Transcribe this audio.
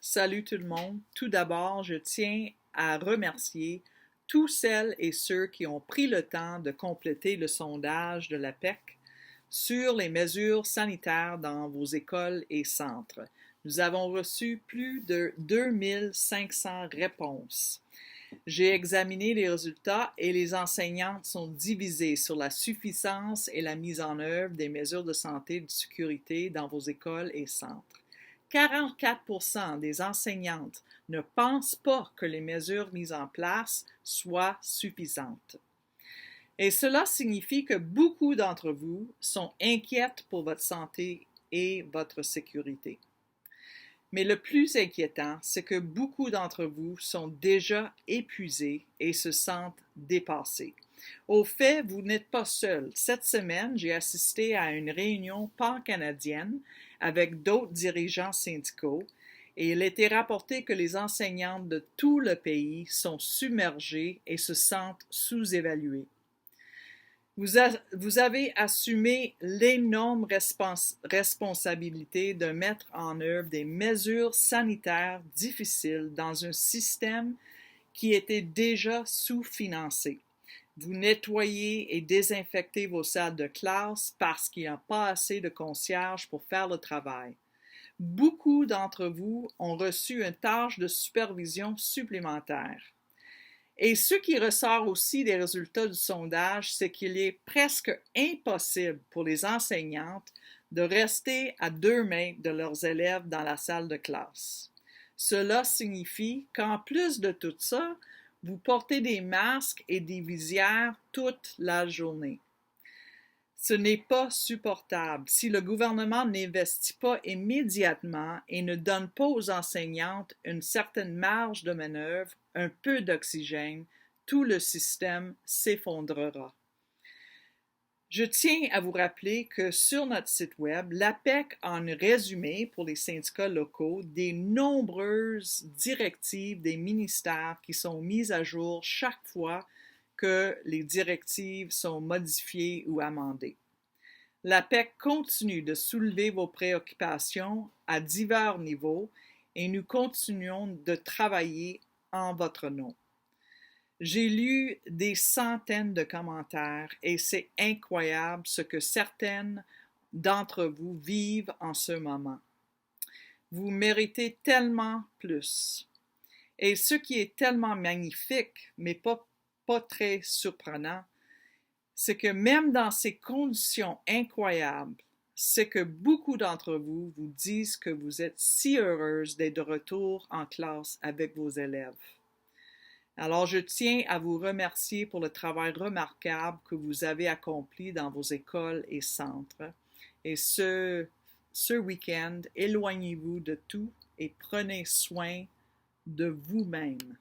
Salut tout le monde. Tout d'abord, je tiens à remercier tous celles et ceux qui ont pris le temps de compléter le sondage de l'APEC sur les mesures sanitaires dans vos écoles et centres. Nous avons reçu plus de 2500 réponses. J'ai examiné les résultats et les enseignantes sont divisées sur la suffisance et la mise en œuvre des mesures de santé et de sécurité dans vos écoles et centres. 44% des enseignantes ne pensent pas que les mesures mises en place soient suffisantes. Et cela signifie que beaucoup d'entre vous sont inquiètes pour votre santé et votre sécurité. Mais le plus inquiétant, c'est que beaucoup d'entre vous sont déjà épuisés et se sentent dépassés. Au fait, vous n'êtes pas seul. Cette semaine, j'ai assisté à une réunion pan-canadienne avec d'autres dirigeants syndicaux et il était rapporté que les enseignantes de tout le pays sont submergées et se sentent sous-évaluées. Vous avez assumé l'énorme responsabilité de mettre en œuvre des mesures sanitaires difficiles dans un système qui était déjà sous-financé. Vous nettoyez et désinfectez vos salles de classe parce qu'il n'y a pas assez de concierges pour faire le travail. Beaucoup d'entre vous ont reçu une tâche de supervision supplémentaire. Et ce qui ressort aussi des résultats du sondage, c'est qu'il est presque impossible pour les enseignantes de rester à 2 mètres de leurs élèves dans la salle de classe. Cela signifie qu'en plus de tout ça, vous portez des masques et des visières toute la journée. Ce n'est pas supportable. Si le gouvernement n'investit pas immédiatement et ne donne pas aux enseignantes une certaine marge de manœuvre, un peu d'oxygène, tout le système s'effondrera. Je tiens à vous rappeler que sur notre site web, l'APEC a un résumé pour les syndicats locaux des nombreuses directives des ministères qui sont mises à jour chaque fois que les directives sont modifiées ou amendées. L'APEC continue de soulever vos préoccupations à divers niveaux et nous continuons de travailler en votre nom. J'ai lu des centaines de commentaires et c'est incroyable ce que certaines d'entre vous vivent en ce moment. Vous méritez tellement plus. Et ce qui est tellement magnifique, mais pas très surprenant, c'est que même dans ces conditions incroyables, c'est que beaucoup d'entre vous vous disent que vous êtes si heureuse d'être de retour en classe avec vos élèves. Alors, je tiens à vous remercier pour le travail remarquable que vous avez accompli dans vos écoles et centres. Et ce week-end, éloignez-vous de tout et prenez soin de vous-même.